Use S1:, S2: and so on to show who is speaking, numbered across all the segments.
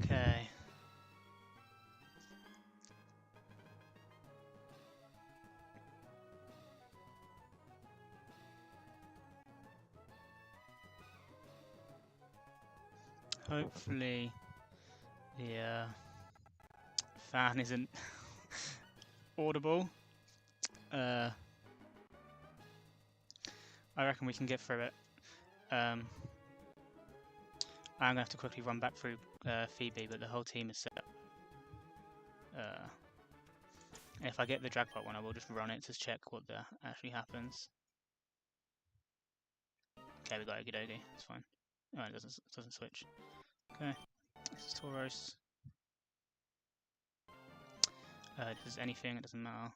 S1: Okay. Hopefully the fan isn't audible. I reckon we can get through it. I'm gonna have to quickly run back through Phoebe, but the whole team is set. If I get the dragpot one, I will just run it to check what actually happens. Okay, we got Okie dokie. It's fine. Oh, it doesn't switch. Okay, this is Tauros. If there's anything, it doesn't matter.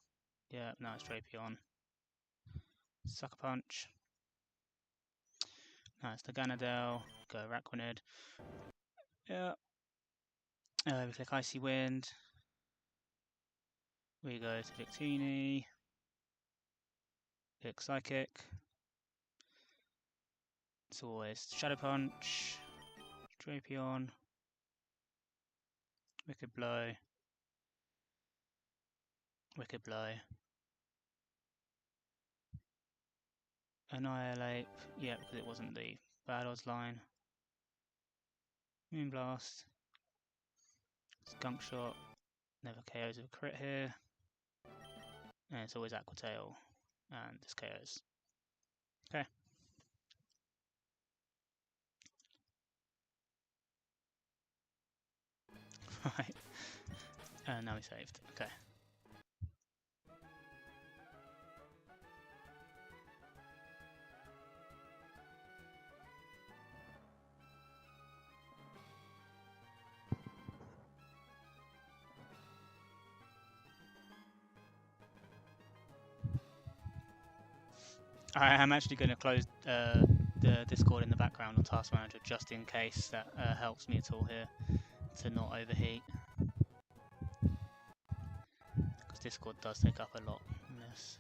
S1: Yeah, no, it's Drapion. Sucker Punch. No, it's the Ganadel. Go Araquanid. Yeah. We click Icy Wind. We go to Victini. Click Psychic. It's always Shadow Punch. Drapion. Wicked Blow. Wicked Blow. Annihilate. Yeah, because it wasn't the bad odds line. Moonblast. Skunk Shot. Never KOs with a crit here. And it's always Aqua Tail. And this KOs. Okay. Right. And now we saved. Okay. I'm actually going to close the Discord in the background on Task Manager just in case that helps me at all here to not overheat. Because Discord does take up a lot in this.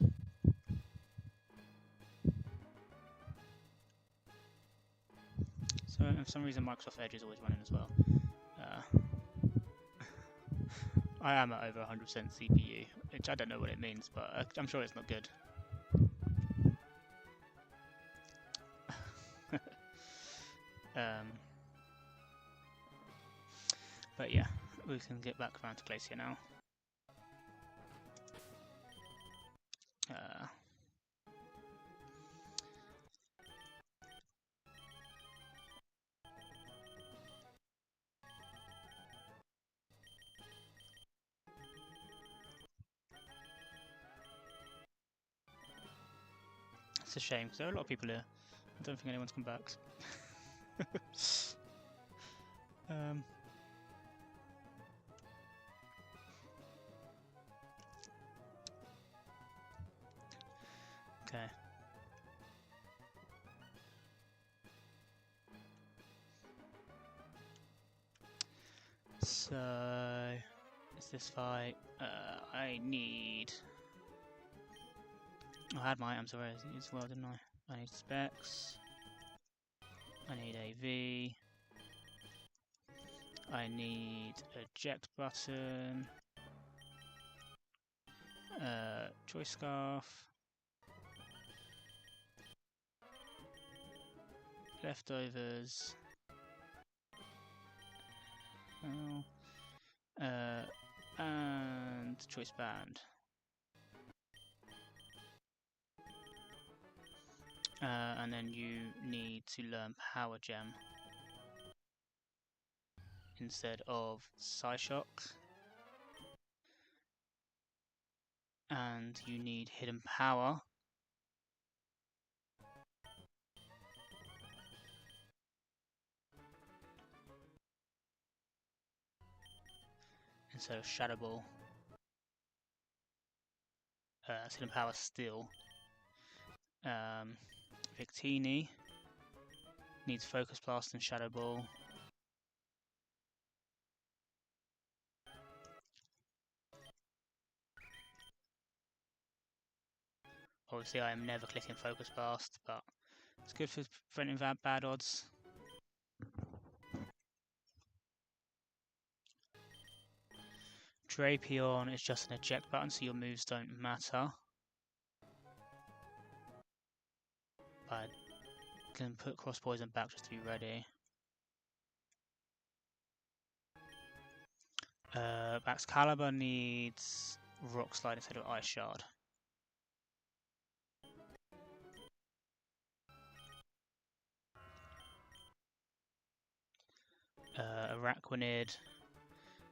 S1: So for some reason Microsoft Edge is always running as well. I am at over 100% CPU, which I don't know what it means, but I'm sure it's not good. But yeah, we can get back around to Glacier now. It's a shame because there are a lot of people here. I don't think anyone's come back. Okay. So, is this fight? I need. I had my items already as well, didn't I? I need specs. I need AV. I need eject button. Choice scarf. Leftovers. Oh. And choice band. And then you need to learn Power Gem instead of Psyshock. And you need Hidden Power. Instead of Shadow Ball. Hidden Power still. Victini needs Focus Blast and Shadow Ball. Obviously I am never clicking Focus Blast, but it's good for preventing bad odds. Drapion is just an eject button, so your moves don't matter. I can put Cross Poison back just to be ready. Excalibur needs Rock Slide instead of Ice Shard. Araquanid,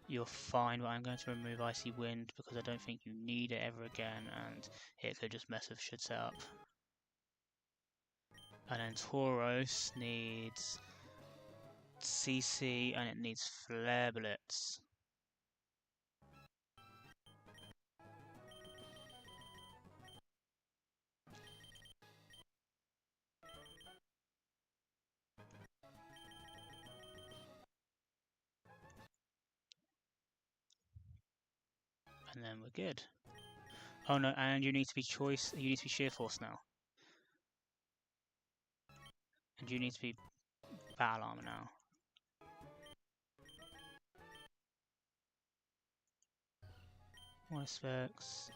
S1: you're fine, but I'm going to remove Icy Wind because I don't think you need it ever again, and it could just mess with should setup. And then Tauros needs CC and it needs Flare Blitz. And then we're good. Oh no, and you need to be Choice, you need to be Sheer Force now. And you need to be Battle Armor now. More specs.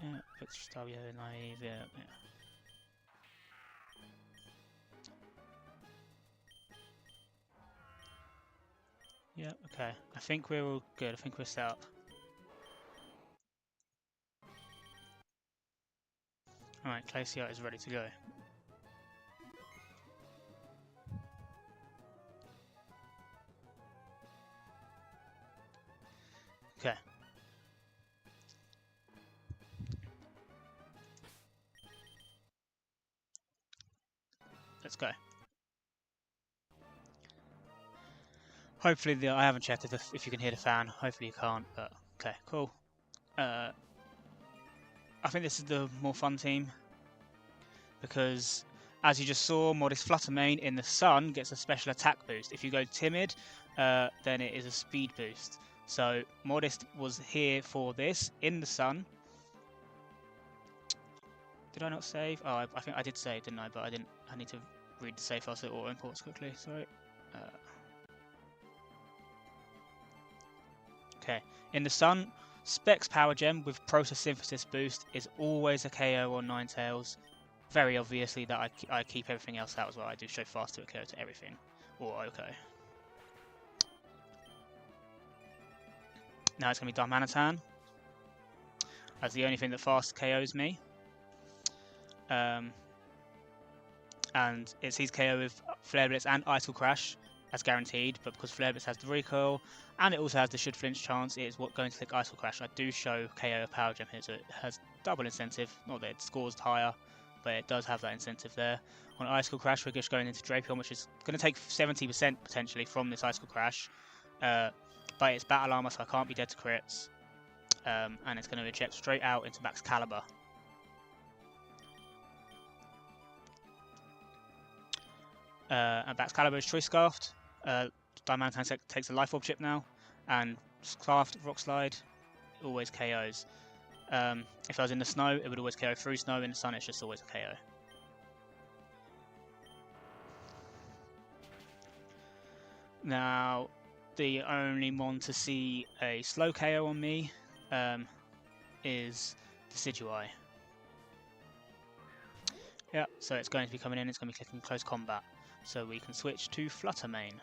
S1: Yeah, Victor Stabio, Naive, yeah. Yeah, okay. I think we're all good. I think we're set up. Alright, Glacier is ready to go. Okay. Let's go. Hopefully, I haven't checked if you can hear the fan. Hopefully you can't, but okay, cool. I think this is the more fun team because, as you just saw, Modest Fluttermane in the sun gets a special attack boost. If you go Timid, then it is a speed boost. So Modest was here for this in the sun. Did I not save? Oh, I think I did save, didn't I? But I didn't. I need to read the save file so it auto imports quickly. Sorry. Okay. In the sun, Specs Power Gem with Photosynthesis boost is always a KO on Ninetales. Very obviously that I keep everything else out as well. I do show fast to a KO to everything. Or okay. Now it's going to be Darmanitan as the only thing that fast KOs me. And it sees KO with Flare Blitz and Ice Crash as guaranteed, but because Flare Blitz has the recoil and it also has the should flinch chance, it is going to click Ice Crash. I do show KO Power Gem here, so it has double incentive. Not that it scores higher, but it does have that incentive there. On Icicle Crash, we're just going into Drapion, which is going to take 70% potentially from this Icicle Crash. But it's Battle Armor, so I can't be dead to crits. And it's going to eject straight out into Excalibur. And Excalibur is Choice Scarfed. Diamantine takes a Life Orb chip now. And Scarfed Rock Slide always KOs. If I was in the snow, it would always KO through snow. In the sun, it's just always a KO. Now, the only mon to see a slow KO on me is Decidueye. Yeah, so it's going to be coming in, it's going to be clicking Close Combat. So we can switch to Fluttermane.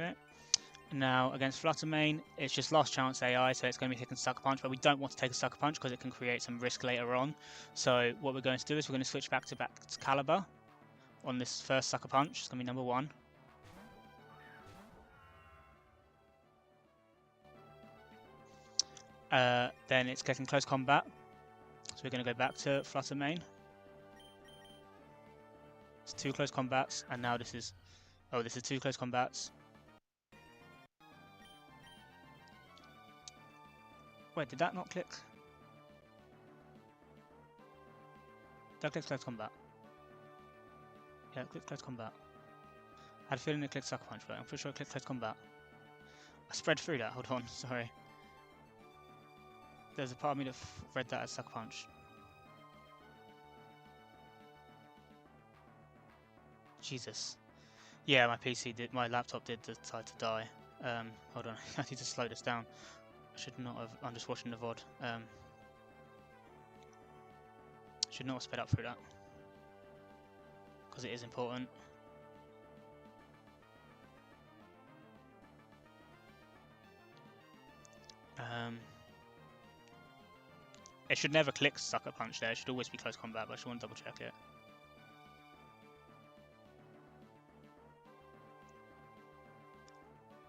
S1: Okay. Now against Fluttermane, it's just last chance AI, so it's going to be taking Sucker Punch, but we don't want to take a Sucker Punch because it can create some risk later on. So what we're going to do is we're going to switch back to Excalibur on this first Sucker Punch. It's going to be number 1. Then it's getting Close Combat, so we're going to go back to Fluttermane. It's 2 Close Combats, and now this is 2 Close Combats. Wait, did that not click? That clicks Close Combat. Yeah, it clicked Close Combat. I had a feeling it clicked Sucker Punch, but I'm pretty sure it clicked Close Combat. I spread through that, hold on, sorry. There's a part of me that read that as Sucker Punch. Jesus. Yeah, my laptop did decide to die. Hold on, I need to slow this down. I should not have, I'm just watching the VOD. Should not have sped up through that. Because it is important. It should never click Sucker Punch there, it should always be close combat, but I just want to double check it.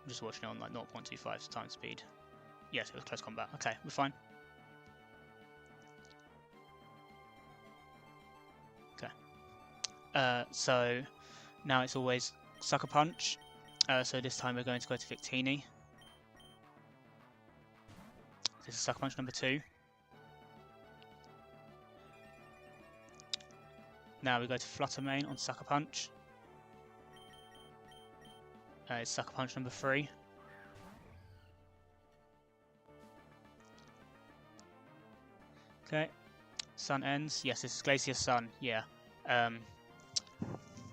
S1: I'm just watching it on like 0.25 times speed. Yes, it was close combat. Okay, we're fine. Okay. So now it's always Sucker Punch. So this time we're going to go to Victini. This is Sucker Punch number 2. Now we go to Flutter Main on Sucker Punch. It's Sucker Punch number 3. Okay. Sun ends. Yes, this is Glacier Sun. Yeah.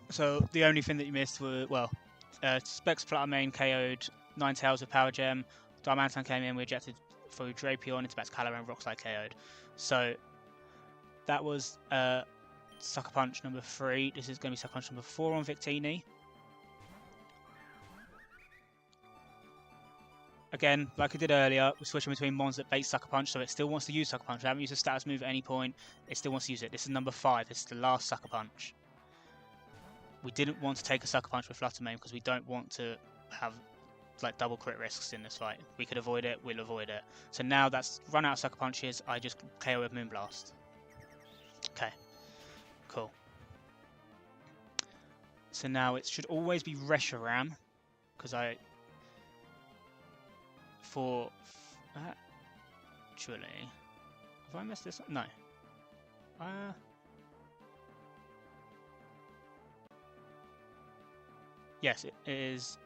S1: So the only thing that you missed were, well, Specs Flutter Main KO'd 9tails with Power Gem. Diamantan came in, we ejected through Drapion into Baxcalibur and Rockslide KO'd. So that was Sucker Punch number 3. This is going to be Sucker Punch number 4 on Victini. Again, like I did earlier, we're switching between mons that bait Sucker Punch, so it still wants to use Sucker Punch. I haven't used a status move at any point. It still wants to use it. This is number 5. This is the last Sucker Punch. We didn't want to take a Sucker Punch with Flutter Main because we don't want to have like double crit risks in this fight. We could avoid it, we'll avoid it. So now that's run out of Sucker Punches, I just KO with Moonblast. Okay, cool. So now it should always be Reshiram, because actually, have I messed this up? No. Yes, it is.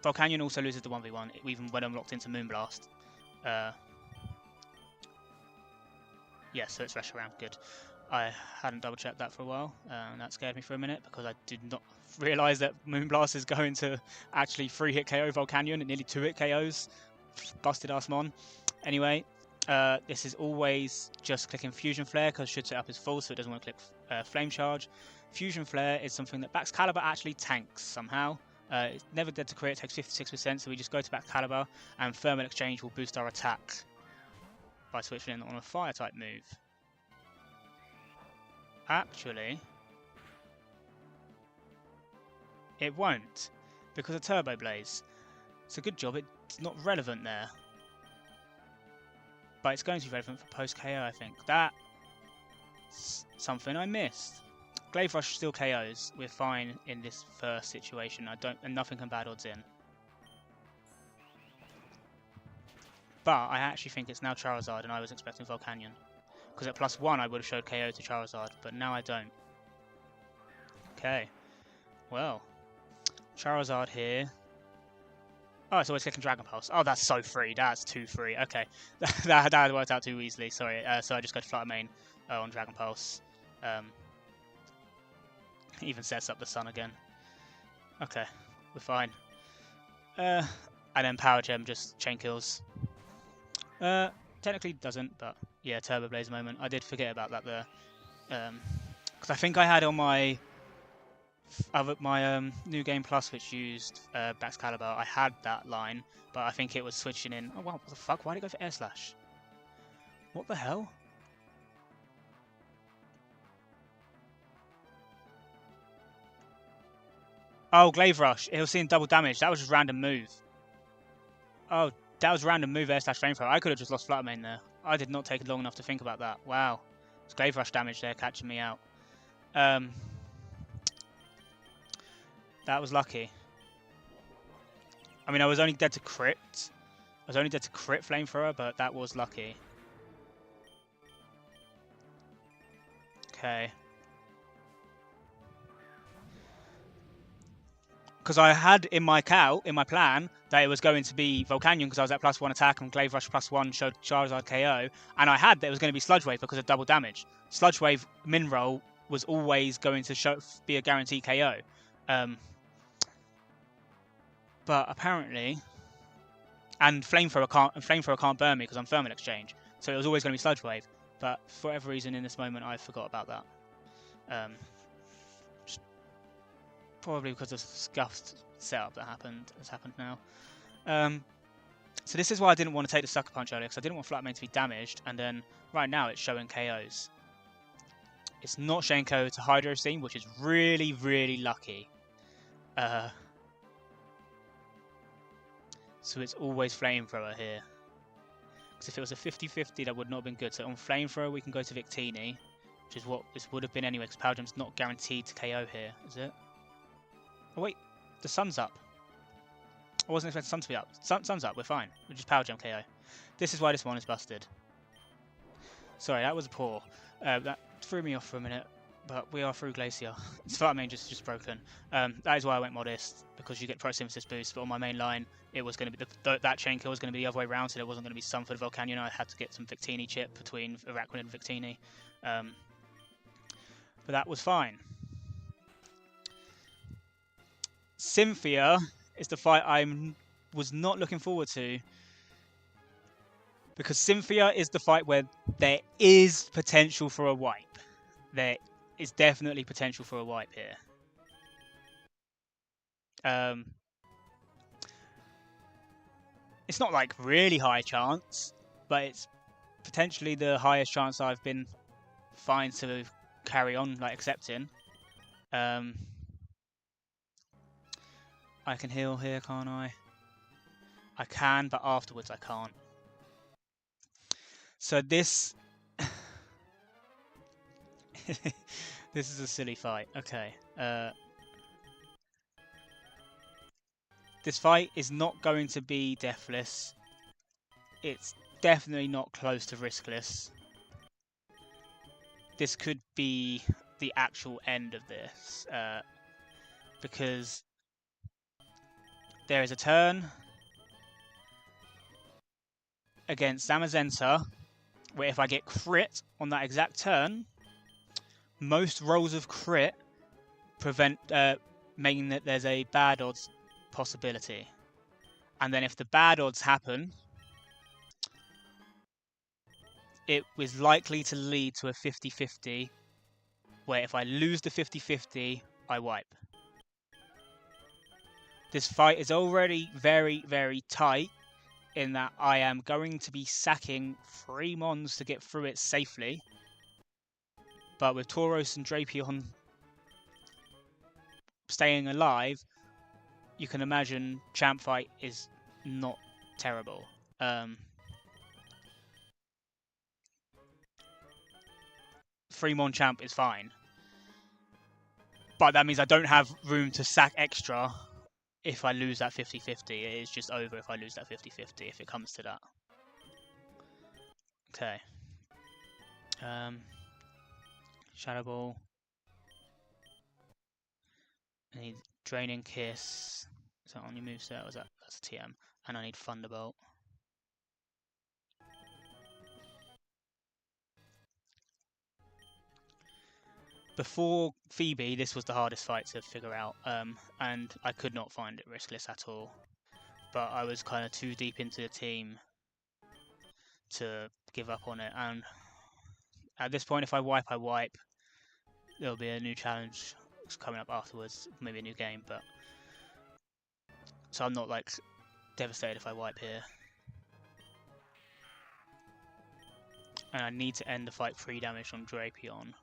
S1: Volcanion also loses the 1v1, even when I'm locked into Moonblast. Yeah, so it's Reshiram, good. I hadn't double checked that for a while, and that scared me for a minute because I did not realise that Moonblast is going to actually 3-hit KO Volcanion and nearly 2-hit KOs. Busted ass Mon. Anyway, this is always just clicking Fusion Flare because Should Set Up is full, so it doesn't want to click Flame Charge. Fusion Flare is something that Baxcalibur actually tanks somehow. It's never dead to crit, it takes 56%, so we just go to Baxcalibur and Thermal Exchange will boost our attack by switching in on a fire type move. Actually, it won't, because of Turbo Blaze. It's a good job it's not relevant there. But it's going to be relevant for post KO, I think. That's something I missed. Glaive Rush still KOs. We're fine in this first situation. And nothing can bad odds in. But I actually think it's now Charizard, and I was expecting Volcanion. Because at +1 I would have showed KO to Charizard, but now I don't. Okay. Well. Charizard here. Oh, it's always clicking Dragon Pulse. Oh, that's so free. That's too free. Okay. that worked out too easily. Sorry. So I just go to Flutter Main on Dragon Pulse. Even sets up the sun again. Okay. We're fine. And then Power Gem just chain kills. Technically doesn't, but yeah, Turbo Blaze moment. I did forget about that there. Because I think I had on my New Game Plus, which used Baxcalibur, I had that line, but I think it was switching in. Oh wow, what the fuck? Why did it go for Air Slash? What the hell? Oh, Glaive Rush. It was seeing double damage. That was just random move. Oh, that was random move Air Slash Flamethrower. I could have just lost Flutter Main there. I did not take long enough to think about that. Wow. It's Glaive Rush damage there catching me out. That was lucky. I mean, I was only dead to crit. I was only dead to crit Flamethrower, but that was lucky. Okay. Because I had in my plan, that it was going to be Volcanion because I was at +1 attack and Glaive Rush +1 showed Charizard KO. And I had that it was going to be Sludge Wave because of double damage. Sludge Wave, Min Roll, was always going to be a guaranteed KO. But apparently, and flamethrower can't burn me because I'm thermal exchange, so it was always going to be sludge wave. But for whatever reason, in this moment, I forgot about that. Probably because of the scuffed setup that has happened now. So this is why I didn't want to take the Sucker Punch earlier, because I didn't want Flat Main to be damaged, and then right now it's showing KOs. It's not showing KO to Hydro Steam, which is really, really lucky. So it's always Flamethrower here. Because if it was a 50-50, that would not have been good. So on Flamethrower, we can go to Victini, which is what this would have been anyway, because Power Gem's not guaranteed to KO here, is it? Oh wait, the sun's up. I wasn't expecting the sun to be up. Sun's up, we're fine. We're just Power Gem KO. This is why this one is busted. Sorry, that was poor. That threw me off for a minute, but we are through Glacier. Flat Main just broken. That is why I went Modest, because you get Pro Synthesis boost, but on my main line, it was going to be that chain kill was going to be the other way around, so there wasn't going to be Sun for the Volcanion. I had to get some Victini chip between Araquanid and Victini. But that was fine. Cynthia is the fight I was not looking forward to, because Cynthia is the fight where there is potential for a wipe. There is definitely potential for a wipe here. It's not like really high chance, but it's potentially the highest chance I've been fine to carry on, like, accepting. I can heal here, can't I? I can, but afterwards I can't. So this... this is a silly fight. Okay. This fight is not going to be deathless. It's definitely not close to riskless. This could be the actual end of this. Because there is a turn against Zamazenta where if I get crit on that exact turn, most rolls of crit prevent making that there's a bad odds possibility. And then if the bad odds happen, it was likely to lead to a 50-50 where if I lose the 50-50, I wipe. This fight is already very, very tight in that I am going to be sacking 3 mons to get through it safely. But with Tauros and Drapion staying alive, you can imagine champ fight is not terrible. 3 mon champ is fine. But that means I don't have room to sack extra if I lose that 50-50. It is just over if I lose that 50-50, if it comes to that. Okay. Shadow Ball. I need Draining Kiss. Is that on your moveset or is that's a TM? And I need Thunderbolt. Before Phoebe, this was the hardest fight to figure out, and I could not find it riskless at all. But I was kind of too deep into the team to give up on it, and at this point, if I wipe, I wipe. There'll be a new challenge coming up afterwards, maybe a new game, but so I'm not like devastated if I wipe here. And I need to end the fight 3 damage on Drapion.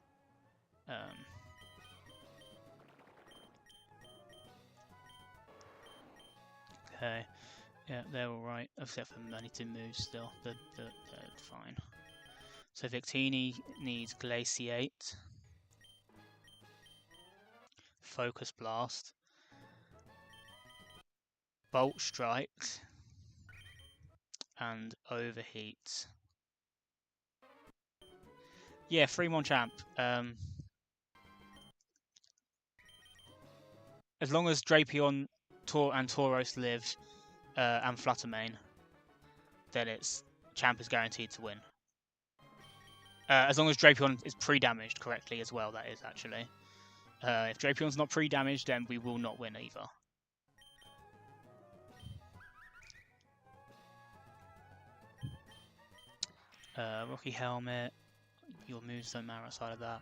S1: Okay, yeah, they're alright, except for I need to move still. They're fine. So Victini needs Glaciate, Focus Blast, Bolt Strike, and Overheat. Yeah, 3 mon champ. As long as Drapion and Tauros live and Fluttermane, then champ is guaranteed to win. As long as Drapion is pre-damaged correctly as well, that is actually. If Drapion's not pre-damaged, then we will not win either. Rocky Helmet. Your moves don't matter outside of that.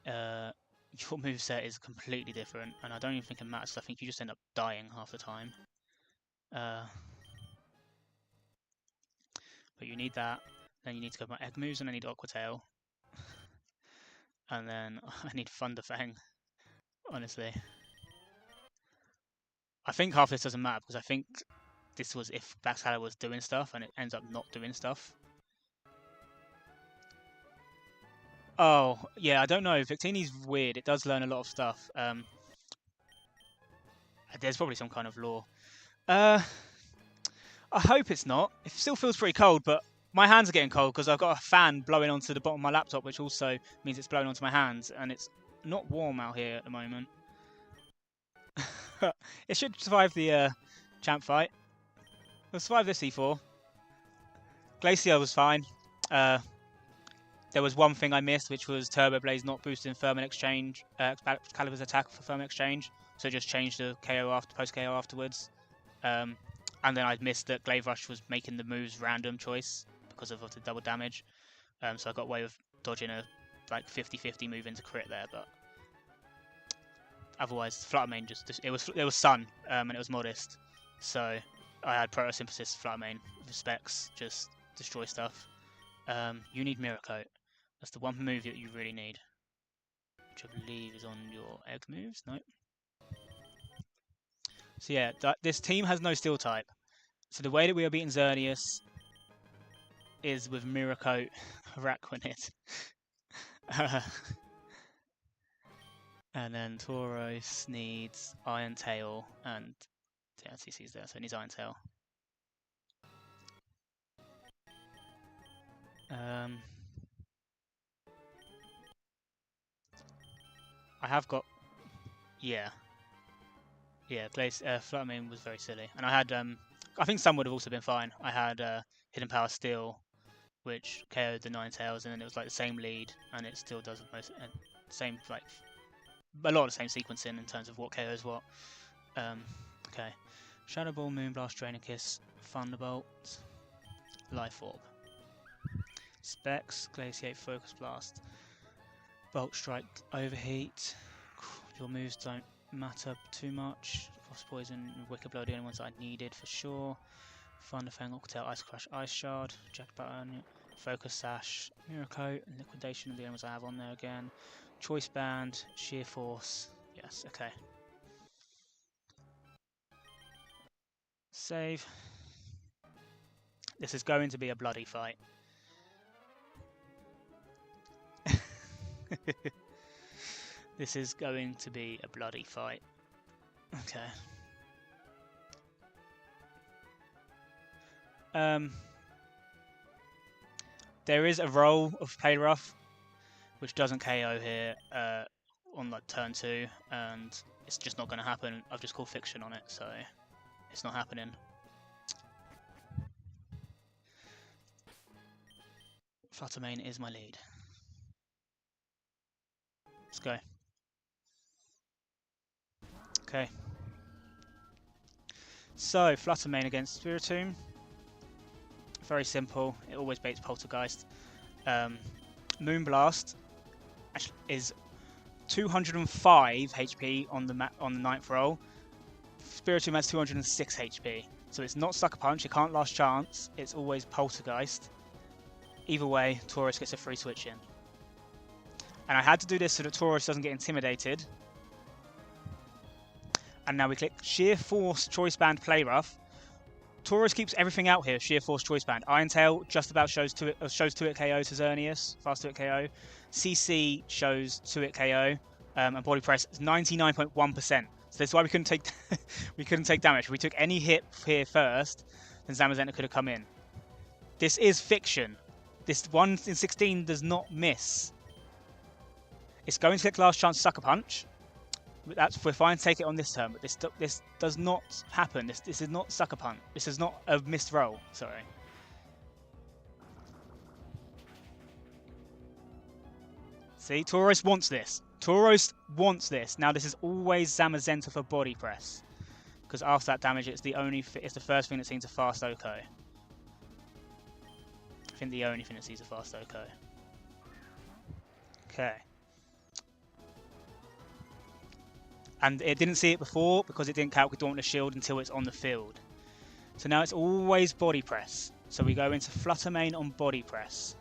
S1: Your moveset is completely different, and I don't even think it matters. I think you just end up dying half the time. But you need that. Then you need to go my egg moves, and I need Aqua Tail. And then I need Thunderfang. Honestly, I think half this doesn't matter because I think this was if Baxhala was doing stuff, and it ends up not doing stuff. Oh, yeah, I don't know. Victini's weird. It does learn a lot of stuff. There's probably some kind of lore. I hope it's not. It still feels pretty cold, but my hands are getting cold because I've got a fan blowing onto the bottom of my laptop, which also means it's blowing onto my hands, and it's not warm out here at the moment. It should survive the champ fight. It'll survive this E4. Glacier was fine. There was one thing I missed, which was Turbo Blaze not boosting Ferment Exchange, Caliber's attack for Ferment Exchange, so just changed the KO after post KO afterwards. And then I missed that Glaive Rush was making the moves random choice because of the double damage. So I got away with dodging a like 50-50 move into crit there, but otherwise Fluttermane just it was Sun and it was modest, so I had Protosynthesis Fluttermane with specs just destroy stuff. You need Mirror Coat. That's the one move that you really need, which I believe is on your egg moves. Nope. So yeah, this team has no Steel type. So the way that we are beating Xerneas is with Mirror Coat, Araquanid. And then Tauros needs Iron Tail, and yeah, CC's there, so it needs Iron Tail. I have got, yeah, Fluttermane was very silly, and I had, I think some would have also been fine. I had Hidden Power Steel, which KO'd the Ninetales, and then it was like the same lead, and it still does the same, like, a lot of the same sequencing in terms of what KOs what. Okay, Shadow Ball, Moonblast, Draining Kiss, Thunderbolt, Life Orb, Specs, Glaciate, Focus Blast, Bulk Strike, Overheat. Your moves don't matter too much. Frost Poison, Wicked Blow are the only ones I needed for sure. Thunderfang, Octail, Ice Crash, Ice Shard, Jack Button, Focus Sash, Mirror Coat, and Liquidation are the only ones I have on there again. Choice Band, Sheer Force. Yes, okay. Save. This is going to be a bloody fight. This is going to be a bloody fight. Okay. There is a roll of Play Rough, which doesn't KO here on like turn 2, and it's just not going to happen. I've just called Fiction on it, so it's not happening. Fluttermane is my lead. Let's go. Okay. So, Fluttermane against Spiritomb. Very simple. It always baits Poltergeist. Moonblast is 205 HP on the 9th roll. Spiritomb has 206 HP. So it's not Sucker Punch, it can't Last Chance, it's always Poltergeist. Either way, Tauros gets a free switch in. And I had to do this so that Tauros doesn't get intimidated. And now we click Sheer Force, Choice Band, Play Rough. Tauros keeps everything out here, Sheer Force, Choice Band. Iron Tail just about shows 2-hit KO to Xerneas, fast 2-hit KO. CC shows 2-hit KO, and Body Press is 99.1%. So that's why we couldn't take we couldn't take damage. If we took any hit here first, then Zamazenta could have come in. This is Fiction. This 1 in 16 does not miss. It's going to click Last Chance Sucker Punch. We're fine to take it on this turn, but this does not happen. This is not Sucker Punch. This is not a missed roll. Sorry. See, Tauros wants this. Tauros wants this. Now this is always Zamazenta for body press, because after that damage, it's the first thing that sees a fast Oko. I think the only thing that sees a fast Oko. Okay. And it didn't see it before because it didn't calculate Dauntless Shield until it's on the field. So now it's always body press. So we go into Flutter Mane on body press.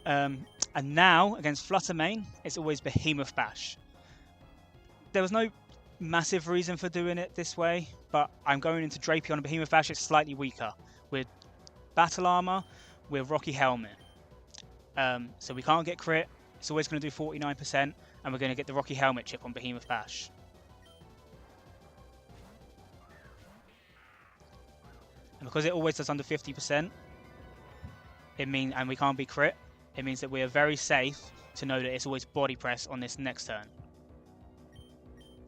S1: And now against Flutter Mane, it's always Behemoth Bash. There was no massive reason for doing it this way, but I'm going into Drapion on Behemoth Bash. It's slightly weaker with Battle Armor, with Rocky Helmet. So we can't get crit. It's always going to do 49%, and we're going to get the Rocky Helmet chip on Behemoth Bash. And because it always does under 50%, and we can't be crit, it means that we are very safe to know that it's always body press on this next turn.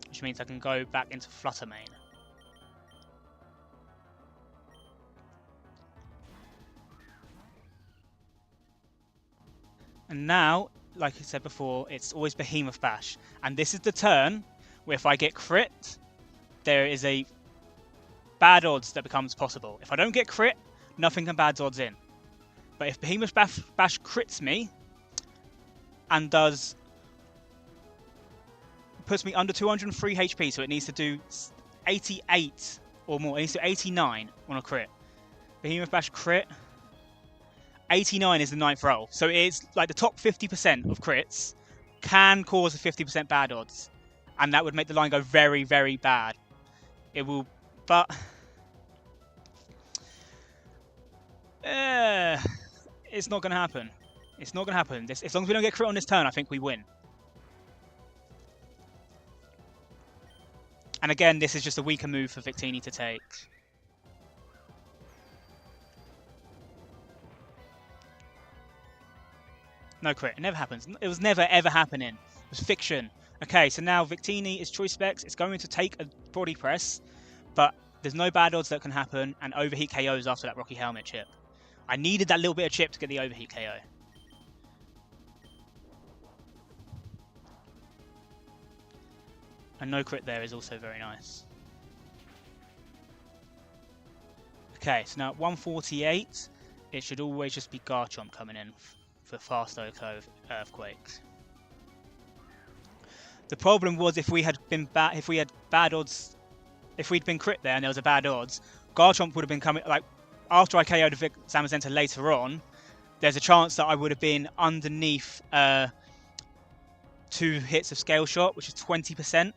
S1: Which means I can go back into Flutter Mane. And now, like I said before, it's always Behemoth Bash. And this is the turn where if I get crit, there is a bad odds that becomes possible. If I don't get crit, nothing can bad odds in. But if Behemoth Bash crits me and puts me under 203 HP, so it needs to do 88 or more. It needs to do 89 on a crit. Behemoth Bash crit. 89 is the 9th roll. So it's like the top 50% of crits can cause a 50% bad odds. And that would make the line go very, very bad. It will, but it's not going to happen. It's not going to happen. As long as we don't get crit on this turn, I think we win. And again, this is just a weaker move for Victini to take. No crit. It never happens. It was never, ever happening. It was fiction. Okay, so now Victini is Choice Specs. It's going to take a body press, but there's no bad odds that can happen, and overheat KOs after that Rocky Helmet chip. I needed that little bit of chip to get the overheat KO. And no crit there is also very nice. Okay, so now at 148, it should always just be Garchomp coming in for fast Oko Earthquakes. The problem was if we had bad odds, if we'd been crit there and there was a bad odds, Garchomp would have been coming, like, after I KO'd Zamazenta later on, there's a chance that I would have been underneath 2 hits of Scale Shot, which is 20%,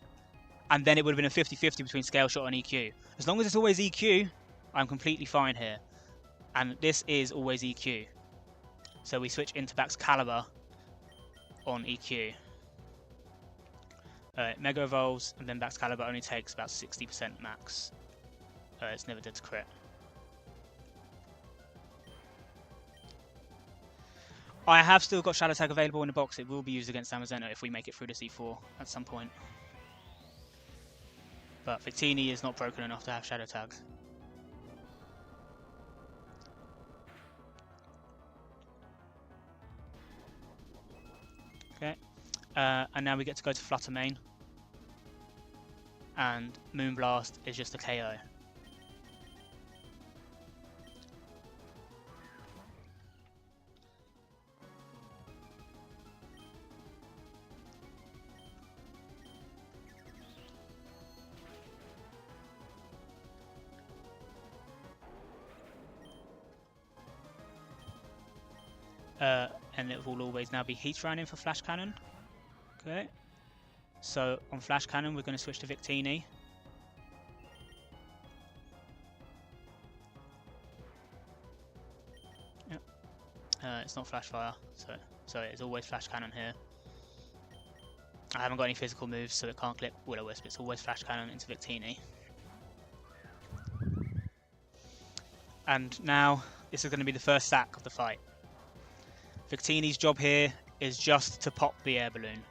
S1: and then it would have been a 50-50 between Scale Shot and EQ. As long as it's always EQ, I'm completely fine here. And this is always EQ. So we switch into Bax Caliber on EQ. Mega Evolves, and then Bax Caliber only takes about 60% max. It's never dead to crit. I have still got Shadow Tag available in the box. It will be used against Zamazenta if we make it through to C4 at some point. But Victini is not broken enough to have Shadow Tag. Okay. And now we get to go to Flutter Mane. And Moonblast is just a KO. And it will always now be Heat Running for Flash Cannon. Okay. So on Flash Cannon, we're going to switch to Victini. Yep. It's not Flash Fire, so it's always Flash Cannon here. I haven't got any physical moves, so it can't clip Will-O-Wisp. It's always Flash Cannon into Victini. And now, this is going to be the first sack of the fight. Victini's job here is just to pop the air balloon.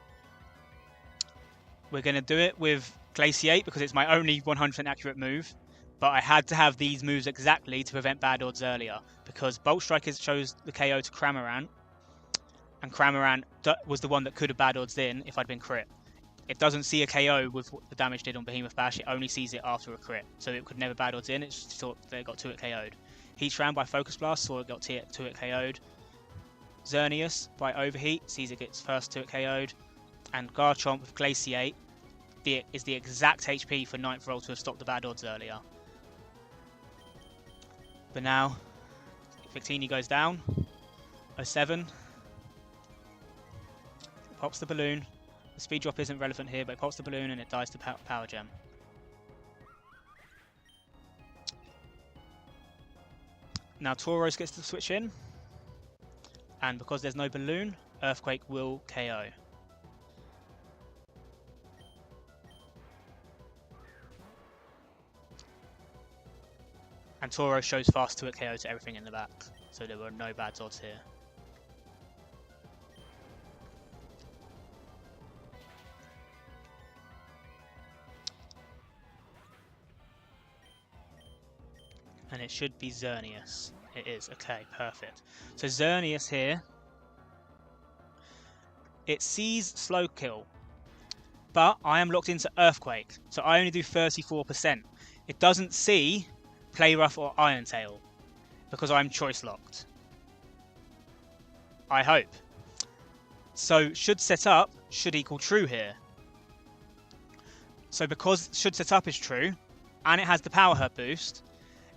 S1: We're going to do it with Glaciate because it's my only 100% accurate move. But I had to have these moves exactly to prevent bad odds earlier. Because Bolt Strike chose the KO to Cramorant. And Cramorant was the one that could have bad odds in if I'd been crit. It doesn't see a KO with what the damage did on Behemoth Bash. It only sees it after a crit. So it could never bad odds in. It just thought that it got 2-hit KO'd. Heatran by Focus Blast saw it got 2-hit KO'd. Xerneas by Overheat sees it gets first 2-hit KO'd. And Garchomp with Glaciate is the exact HP for 9th roll to have stopped the bad odds earlier. But now, Victini goes down. 07. Pops the balloon. The speed drop isn't relevant here, but it pops the balloon and it dies to Power Gem. Now Tauros gets to switch in. And because there's no balloon, Earthquake will KO. And Tauros shows fast 2-hit KO to everything in the back. So there were no bad odds here. And it should be Xerneas. It is. Okay, perfect. So Xerneas here, it sees Slow Kill, but I am locked into Earthquake, so I only do 34%. It doesn't see Play Rough or Iron Tail, because I'm choice locked. I hope. So should set up should equal true here. So because should set up is true, and it has the Power Herb boost,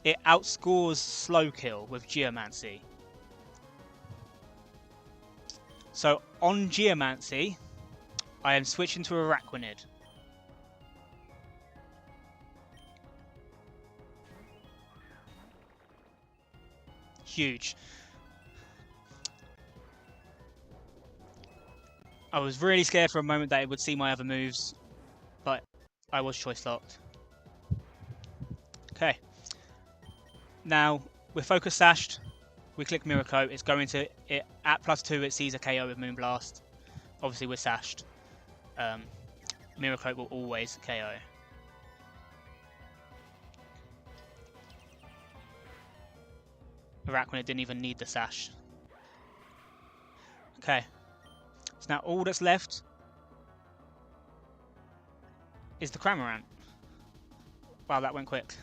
S1: it outscores Slow Kill with Geomancy. So on Geomancy, I am switching to Araquanid. Huge. I was really scared for a moment that it would see my other moves, but I was choice locked. Okay. Now, we're focus sashed, we click Miracle, it's going to, at +2 it sees a KO with Moonblast. Obviously we're sashed. Miracle will always KO. Araquanid didn't even need the sash. Okay, so now all that's left is the Cramorant. Wow, that went quick.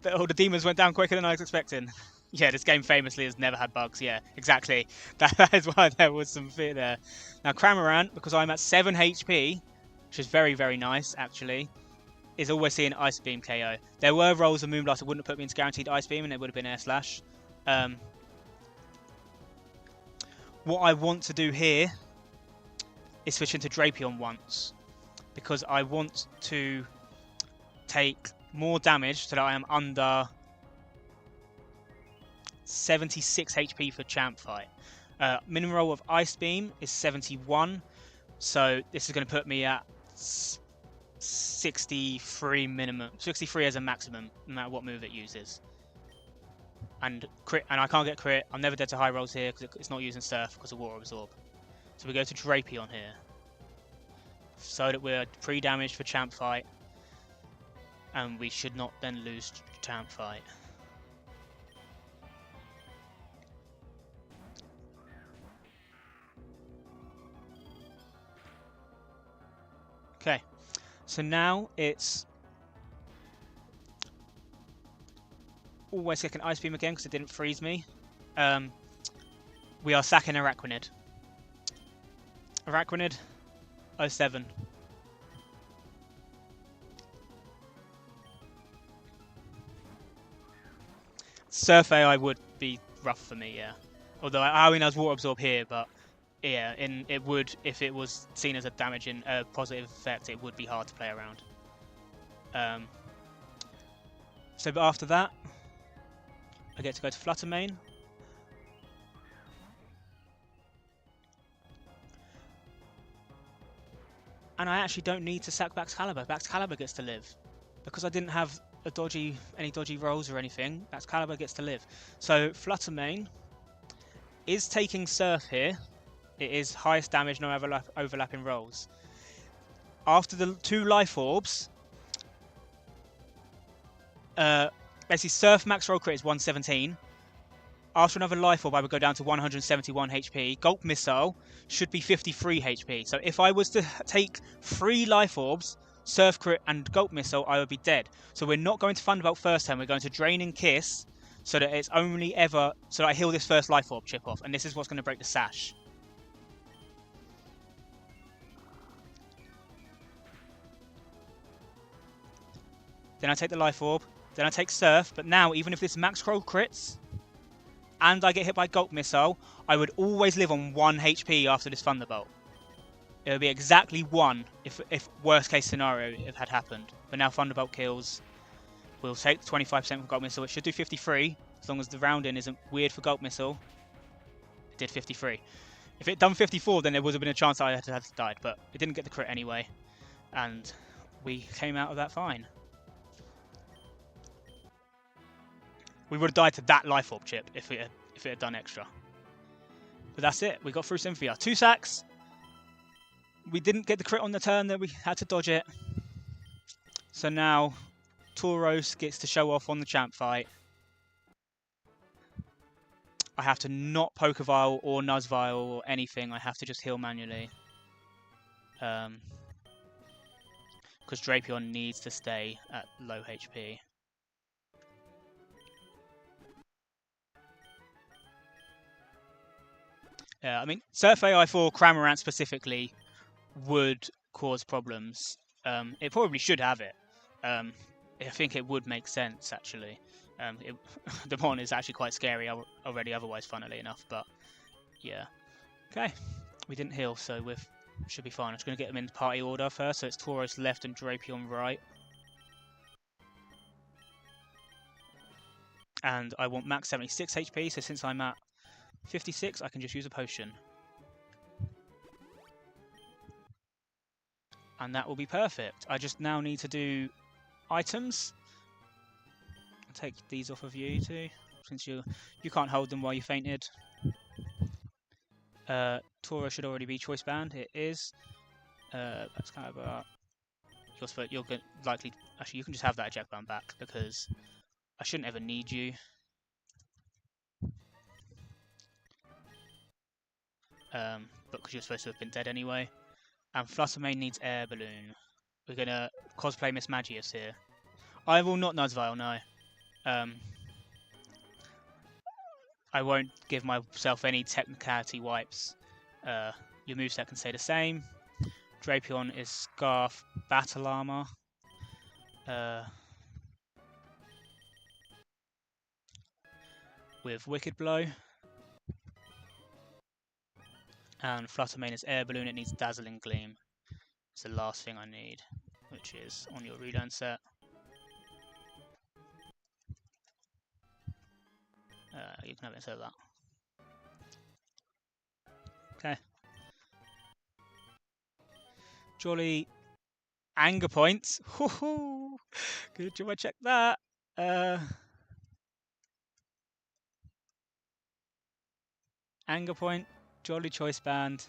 S1: Oh, the demons went down quicker than I was expecting. Yeah, this game famously has never had bugs. Yeah, exactly. That is why there was some fear there. Now, Cramorant, because I'm at 7 HP, which is very, very nice, actually, is always seeing Ice Beam KO. There were rolls of Moonblast that wouldn't have put me into guaranteed Ice Beam, and it would have been Air Slash. What I want to do here is switch into Drapion once, because I want to take more damage so that I am under 76 HP for Champ Fight. Minimum roll of Ice Beam is 71, so this is going to put me at 63 minimum, 63 as a maximum, no matter what move it uses. And crit, and I can't get crit. I'm never dead to high rolls here because it's not using Surf because of Water Absorb. So we go to Drapion here, so that we're pre-damaged for Champ Fight, and we should not then lose Champ Fight. Okay, so now it's always click an Ice Beam again because it didn't freeze me. We are sacking Araquanid. Araquanid, 07. Surf AI would be rough for me, yeah. Although I mean, has Water Absorb here, but yeah, it would, if it was seen as a damaging, positive effect, it would be hard to play around. So, but after that, I get to go to Flutter Mane. And I actually don't need to sack Baxcalibur. Baxcalibur gets to live. Because I didn't have any dodgy rolls or anything, Baxcalibur gets to live. So Flutter Mane is taking Surf here. It is highest damage, no overlapping rolls. after the 2 life orbs, basically Surf max roll crit is 117. After another life orb, I would go down to 171 HP. Gulp Missile should be 53 HP. So if I was to take 3 life orbs, Surf crit and Gulp Missile, I would be dead. So we're not going to Thunderbolt first turn. We're going to Draining Kiss so that it's only ever... So that I heal this first life orb chip off. And this is what's going to break the sash. Then I take the life orb. Then I take Surf. But now, even if this max roll crits... and I get hit by Gulp Missile, I would always live on 1 HP after this Thunderbolt. It would be exactly 1 if worst case scenario it had happened. But now Thunderbolt kills. We'll take 25% from Gulp Missile. It should do 53, as long as the rounding isn't weird for Gulp Missile. It did 53. If it had done 54, then there would have been a chance I had died, but it didn't get the crit anyway. And we came out of that fine. We would have died to that life orb chip if it had done extra. But that's it. We got through Cynthia. 2 sacks. We didn't get the crit on the turn, that we had to dodge it. So now Tauros gets to show off on the champ fight. I have to not Poker Vial or Nuzz Vial or anything. I have to just heal manually. Because Drapion needs to stay at low HP. Yeah, I mean, Surf AI for Cramorant specifically would cause problems. It probably should have it. I think it would make sense, actually. The mon is actually quite scary already otherwise, funnily enough, but yeah. Okay, we didn't heal, so we should be fine. I'm just going to get them in party order first, so it's Tauros left and Drapion right. And I want max 76 HP, so since I'm at 56, I can just use a potion. And that will be perfect. I just now need to do items. I'll take these off of you too, since you can't hold them while you fainted. Tora should already be choice banned. It is. That's kind of you're likely. Actually, you can just have that eject ban back because I shouldn't ever need you. But because you're supposed to have been dead anyway. And Fluttermane needs Air Balloon. We're gonna cosplay Miss Magius here. I will not Nuzz Vial, no. I won't give myself any technicality wipes. Your moveset can stay the same. Drapion is Scarf, Battle Armor. With Wicked Blow. And Fluttermane is Air Balloon, it needs Dazzling Gleam. It's the last thing I need, which is on your relearn set. You can have it instead of that. Okay. Jolly Anger Points. Good job I checked that. Anger Point, Jolly Choice Band.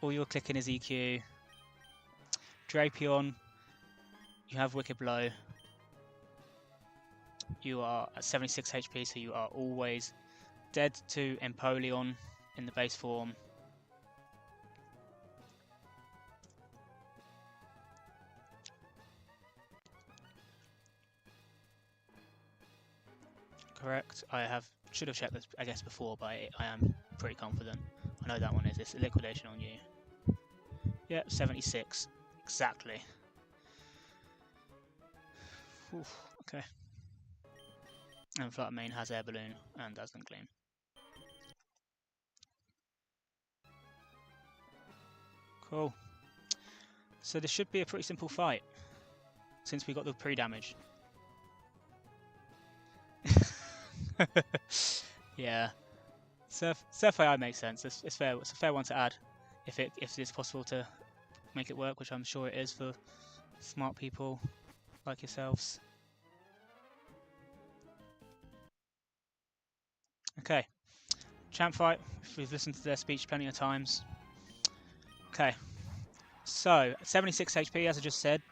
S1: All you're clicking is EQ. Drapion, you have Wicked Blow. You are at 76 HP, so you are always dead to Empoleon in the base form. Correct. Should have checked this, I guess, before, but I am pretty confident. I know that one is. It's a liquidation on you. Yep, 76. Exactly. Oof, okay. And Fluttermane has Air Balloon and Dazzling Gleam. Cool. So this should be a pretty simple fight, since we got the pre-damage. Yeah. Surf AI makes sense. It's fair. It's a fair one to add, if it's possible to make it work, which I'm sure it is for smart people like yourselves. Okay. Champ fight. We've listened to their speech plenty of times. Okay. So, 76 HP, as I just said.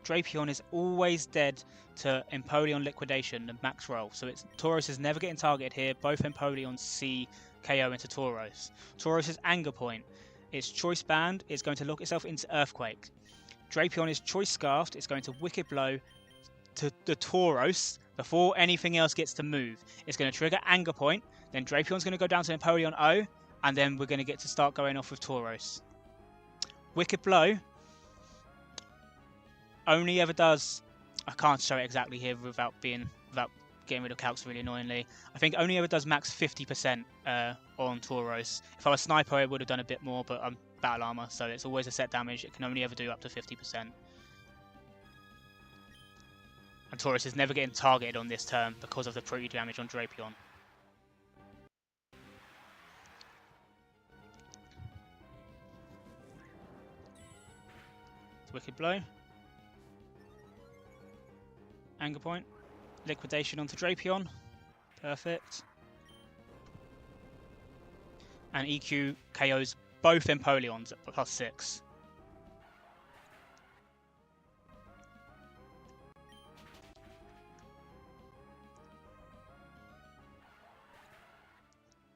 S1: Drapion is always dead to Empoleon Liquidation, the max roll. So Tauros is never getting targeted here. Both Empoleons see KO into Tauros. Tauros' Anger Point. Its Choice Band is going to lock itself into Earthquake. Drapion is Choice Scarfed. It's going to Wicked Blow to the Tauros before anything else gets to move. It's going to trigger Anger Point. Then Drapion's going to go down to Empoleon O. And then we're going to get to start going off with Tauros. Wicked Blow only ever does, I can't show it exactly here without getting rid of calcs really annoyingly. I think only ever does max 50% on Tauros. If I was Sniper, I would have done a bit more, but I'm Battle Armor, so it's always a set damage. It can only ever do up to 50%. And Tauros is never getting targeted on this turn because of the pretty damage on Drapion. Wicked Blow. Anger Point. Liquidation onto Drapion. Perfect. And EQ KOs both Empoleons at +6.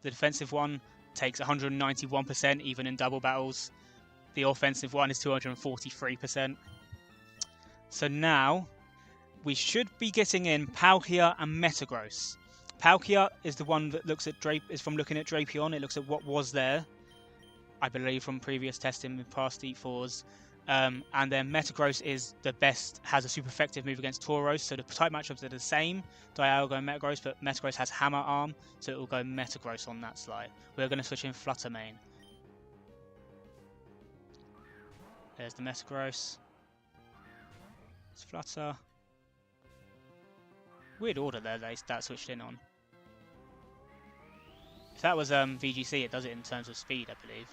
S1: The defensive one takes 191% even in double battles. The offensive one is 243%. So now we should be getting in Palkia and Metagross. Palkia is the one that looks at is from looking at Drapion. It looks at what was there, I believe, from previous testing with past D4s. And then Metagross is the best, has a super effective move against Tauros. So the type matchups are the same, Dialga and Metagross, but Metagross has Hammer Arm, so it will go Metagross on that slide. We're going to switch in Flutter Mane. There's the Metagross. It's Flutter. Weird order there that switched in on. If that was VGC, it does it in terms of speed, I believe.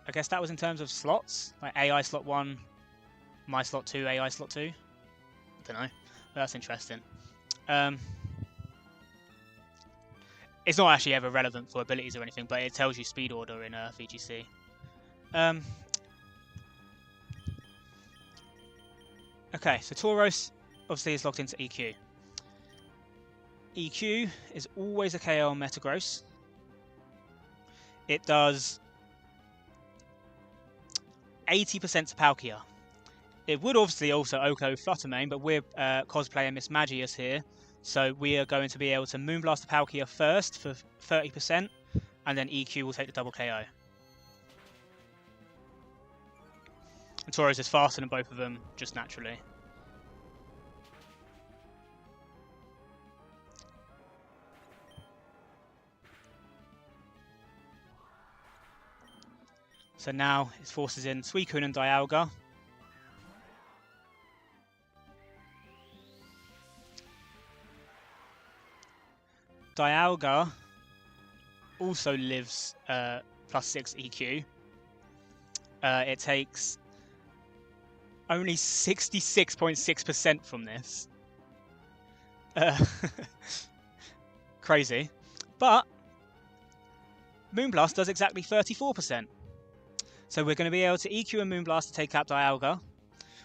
S1: I guess that was in terms of slots, like AI slot 1, my slot 2, AI slot 2. I don't know. But that's interesting. It's not actually ever relevant for abilities or anything, but it tells you speed order in VGC. Okay, so Tauros obviously is locked into EQ. EQ is always a KO on Metagross. It does 80% to Palkia. It would obviously also Oko Flutter Mane, but we're cosplaying Miss Magius here, so we are going to be able to Moonblast the Palkia first for 30%, and then EQ will take the double KO. And Tauros is faster than both of them, just naturally. So now it forces in Suicune and Dialga. Dialga also lives +6 EQ. It takes only 66.6% from this. Crazy. But Moonblast does exactly 34%. So we're going to be able to EQ and Moonblast to take out Dialga.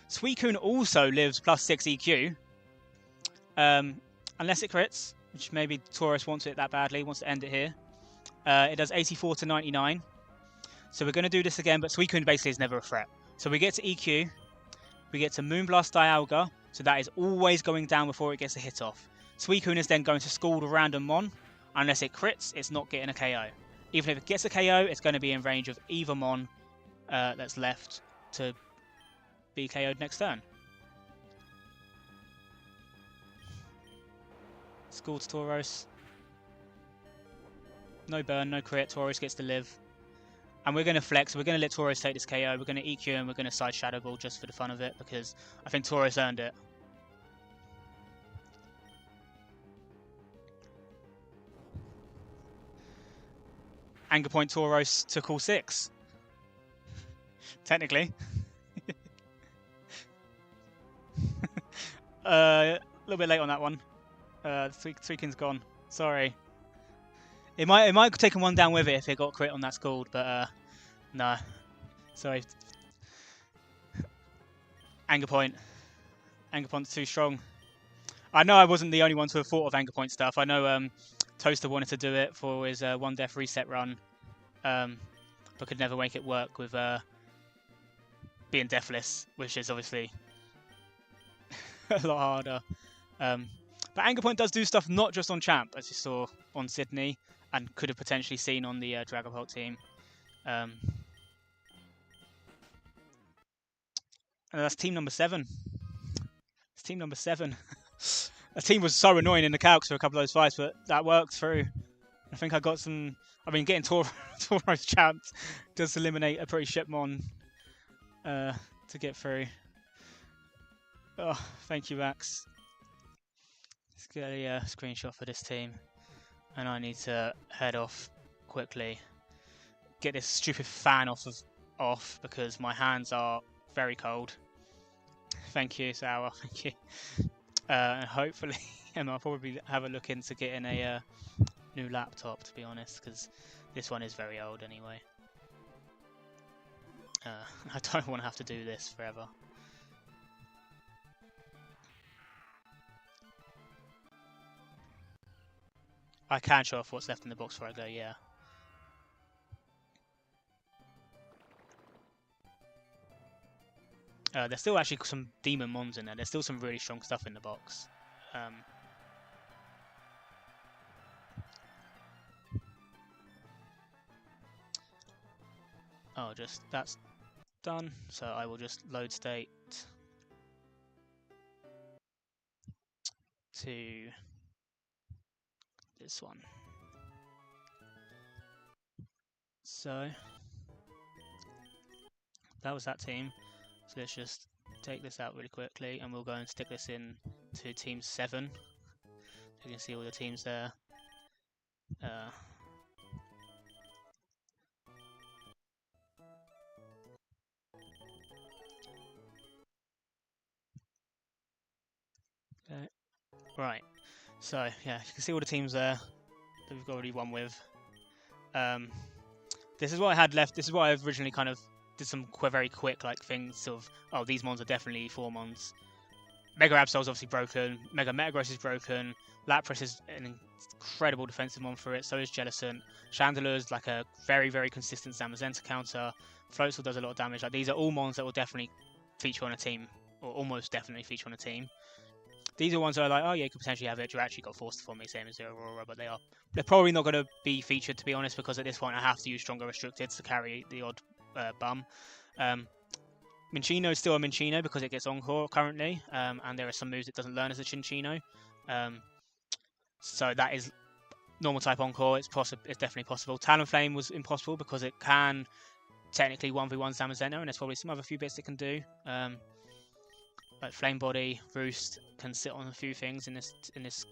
S1: Suicune also lives +6 EQ. Unless it crits, which maybe Tauros wants it that badly, wants to end it here. It does 84 to 99. So we're going to do this again, but Suicune basically is never a threat. So we get to EQ. We get to Moonblast Dialga. So that is always going down before it gets a hit off. Suicune is then going to Scald a random Mon. Unless it crits, it's not getting a KO. Even if it gets a KO, it's going to be in range of either Mon that's left to be KO'd next turn. Scald to Tauros. No burn, no crit. Tauros gets to live. And we're going to flex. We're going to let Tauros take this KO. We're going to EQ and we're going to side Shadow Ball just for the fun of it because I think Tauros earned it. Anger Point Tauros took all 6. Technically. A little bit late on that one. Suicune's gone. Sorry. It might have taken one down with it if it got crit on that Scald, but no. Sorry. Anger Point. Anger Point's too strong. I know I wasn't the only one to have thought of Anger Point stuff. I know Toaster wanted to do it for his one death reset run, but could never make it work with being deathless, which is obviously a lot harder. But Anger Point does do stuff not just on Champ, as you saw on Sydney, and could have potentially seen on the Dragapult team. And that's team number 7. It's team number 7. A team was so annoying in the calcs for a couple of those fights, but that worked through. I think I got some... I mean, getting Tauros champed does eliminate a pretty shit mon to get through. Oh, thank you, Max. Let's get a screenshot for this team. And I need to head off quickly. Get this stupid fan off because my hands are very cold. Thank you, Sour. Thank you. And hopefully, I'll probably have a look into getting a new laptop, to be honest, because this one is very old anyway. I don't want to have to do this forever. I can show off what's left in the box before I go, yeah. There's still actually some demon mons in there. There's still some really strong stuff in the box. Oh, that's done. So I will just load state to this one. So that was that team. So let's just take this out really quickly and we'll go and stick this in to team 7. You can see all the teams there. Okay. Right. So yeah, you can see all the teams there that we've already won with. This is what I had left. This is what I originally kind of did some very quick like things, sort of, oh, these mons are definitely 4 mons. Mega Absol's obviously broken, Mega Metagross is broken, Lapras is an incredible defensive mon for it, so is Jellicent. Chandeler's like a very, very consistent Zamazenta counter. Floatzel does a lot of damage. Like, these are all mons that will definitely feature on a team, or almost definitely feature on a team. These are ones that are like, oh yeah, you could potentially have it. You actually got forced for me, same as the Aurora, but they're probably not going to be featured, to be honest, because at this point I have to use stronger restricted to carry the odd bum. Minchino is still a Minchino because it gets Encore currently, and there are some moves it doesn't learn as a Chinchino. So that is normal type Encore. It's definitely possible. Talonflame was impossible because it can technically 1v1 Zamazenta, and there's probably some other few bits it can do. Like Flame Body, Roost can sit on a few things in this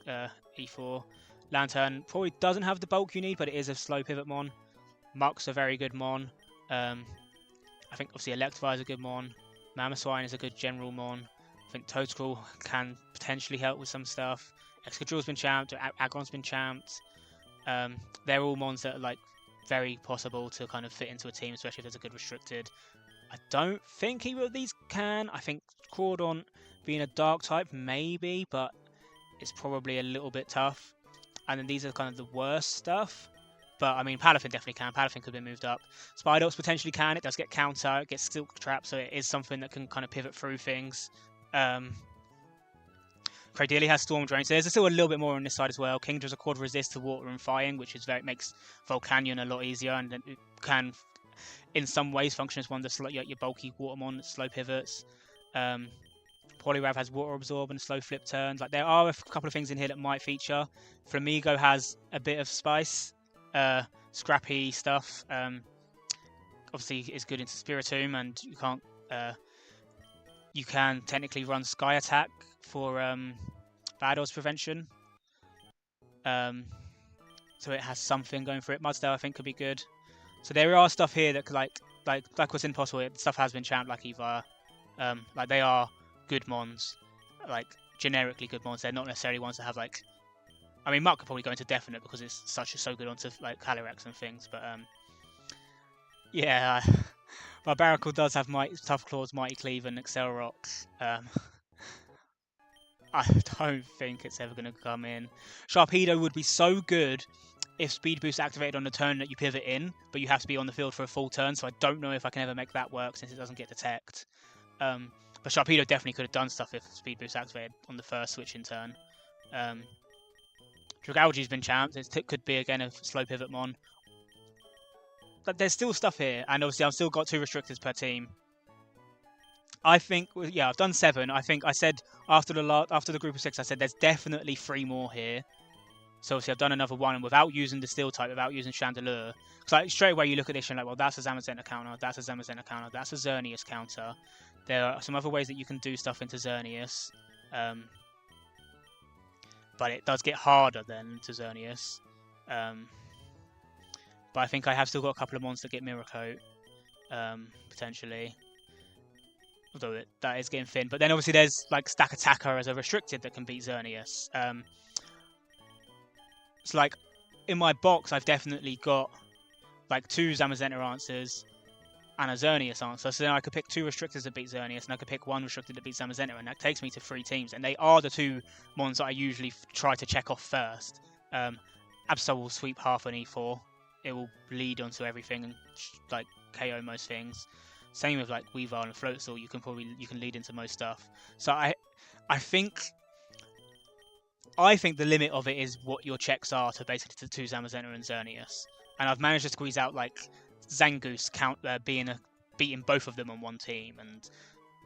S1: E4. Lantern probably doesn't have the bulk you need, but it is a slow pivot mon. Muck's a very good mon. I think obviously Electivire is a good mon. Mamoswine is a good general mon. I think Toadstool can potentially help with some stuff. Excadrill's been champed, Aggron's been champed. They're all mons that are like very possible to kind of fit into a team, especially if there's a good restricted. I don't think either of these can. I think Crawdon being a dark type, maybe, but it's probably a little bit tough. And then these are kind of the worst stuff. But I mean, Palafin definitely can. Palafin could be moved up. Spidops potentially can. It does get counter, it gets Silk Trap, so it is something that can kind of pivot through things. Cradily has Storm Drain, so there's still a little bit more on this side as well. Kingdra's a quad resist to water and firing, which is makes Volcanion a lot easier, and it can, in some ways, function as one of the your bulky Watermon that slow pivots. Poliwrath has Water Absorb and slow flip turns. Like, there are a couple of things in here that might feature. Flamigo has a bit of spice, scrappy stuff. Obviously, is good into Spiritomb, and you can technically run Sky Attack for bad odds prevention. So it has something going for it. Mudsdale, I think, could be good. So there are stuff here that could, like what's impossible. Stuff has been champed, like Eva. Like, they are good mons, like generically good mons. They're not necessarily ones that have like I mean, Muck could probably go into definite because it's so good onto like Calyrex and things. But yeah, Barbaracle does have Tough Claws, Mighty Cleave, and Excel Rocks. I don't think it's ever going to come in. Sharpedo would be so good if Speed Boost activated on the turn that you pivot in, but you have to be on the field for a full turn, so I don't know if I can ever make that work since it doesn't get Detect. But Sharpedo definitely could have done stuff if Speed Boost activated on the first switching turn. Dragalge's been champed. It could be again a slow pivot mon. But there's still stuff here, and obviously I've still got 2 restrictors per team. I think, yeah, I've done 7. I think I said after the group of 6, I said there's definitely 3 more here. So obviously I've done another one, and without using the Steel type, without using Chandelure. Because like, straight away you look at this and you're like, well, that's a Zamazenta counter, that's a Zamazenta counter, that's a Xerneas counter. There are some other ways that you can do stuff into Xerneas. But it does get harder then to Xerneas. But I think I have still got a couple of mons that get Mirror Coat, potentially. Although that is getting thin. But then obviously there's like Stack Attacker as a restricted that can beat Xerneas. It's like in my box I've definitely got like 2 Zamazenta answers and a Xerneas answer. So then I could pick 2 restrictors that beat Xerneas, and I could pick 1 restricted that beats Zamazenta, and that takes me to 3 teams. And they are the 2 mons that I usually try to check off first. Absol will sweep half an E4. It will lead onto everything and like KO most things. Same with like Weavile and Floatzel. You can lead into most stuff. So I think the limit of it is what your checks are to basically to 2 Zamazenta and Xerneas. And I've managed to squeeze out like Zangoose beating both of them on one team, and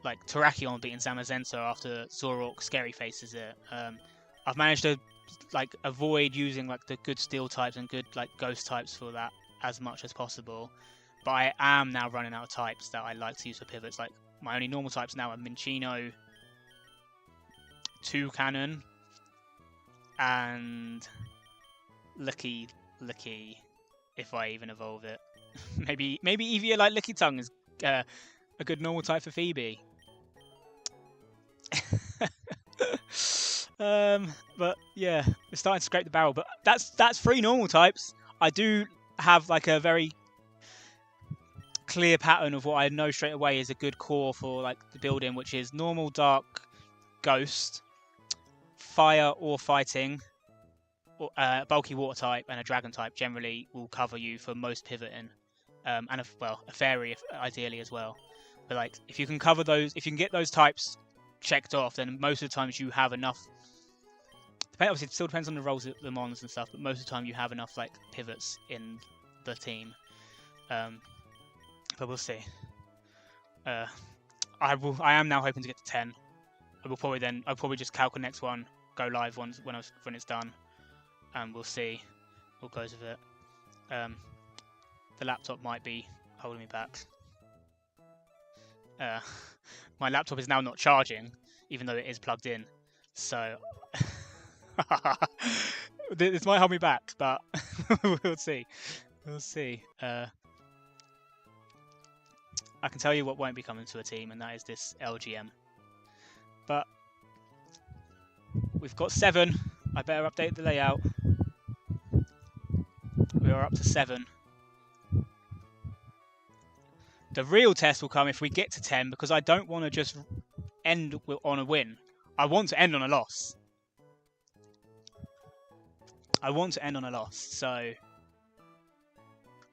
S1: like Terrakion beating Zamazenta after Zoroark Scary Faces it. I've managed to like avoid using like the good Steel types and good like Ghost types for that as much as possible. But I am now running out of types that I like to use for pivots. Like my only normal types now are Minccino, Toucannon, and Licky, if I even evolve it. maybe Eevee like Licky Tongue is a good normal type for Phoebe. But yeah, we're starting to scrape the barrel. But that's 3 normal types. I do have like a very clear pattern of what I know straight away is a good core for like the building, which is normal, dark, ghost, fire or fighting, bulky water type, and a dragon type generally will cover you for most pivoting, and a fairy ideally as well. But like if you can cover those, if you can get those types checked off, then most of the times you have enough. Obviously, it still depends on the roles of the mons and stuff, but most of the time you have enough like pivots in the team. But we'll see. I am now hoping to get to 10. I'll probably just calc the next one, go live when it's done, and we'll see what goes with it. The laptop might be holding me back. My laptop is now not charging, even though it is plugged in. So this might hold me back, but we'll see. We'll see. I can tell you what won't be coming to a team, and that is this LGM. But we've got 7. I better update the layout. We are up to 7. The real test will come if we get to 10, because I don't want to just end on a win. I want to end on a loss. So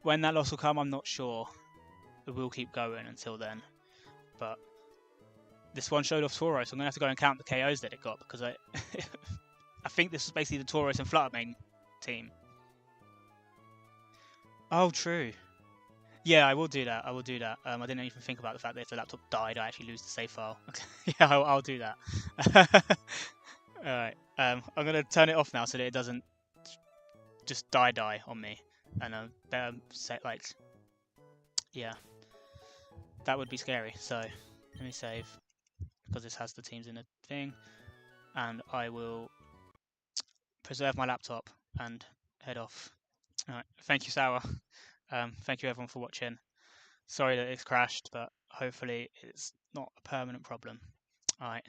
S1: when that loss will come, I'm not sure. We'll keep going until then. But this one showed off Tauros, so I'm going to have to go and count the KOs that it got, because I think this was basically the Tauros and Fluttermane team. Oh, true. Yeah, I will do that. I didn't even think about the fact that if the laptop died, I actually lose the save file. Yeah, I'll do that. Alright, I'm going to turn it off now so that it doesn't just die on me. And better set, like, yeah. That would be scary. So, let me save, because this has the teams in the thing. And I will preserve my laptop and head off. Alright, thank you, Sarah. Thank you everyone for watching. Sorry that it's crashed, but hopefully it's not a permanent problem. Alright.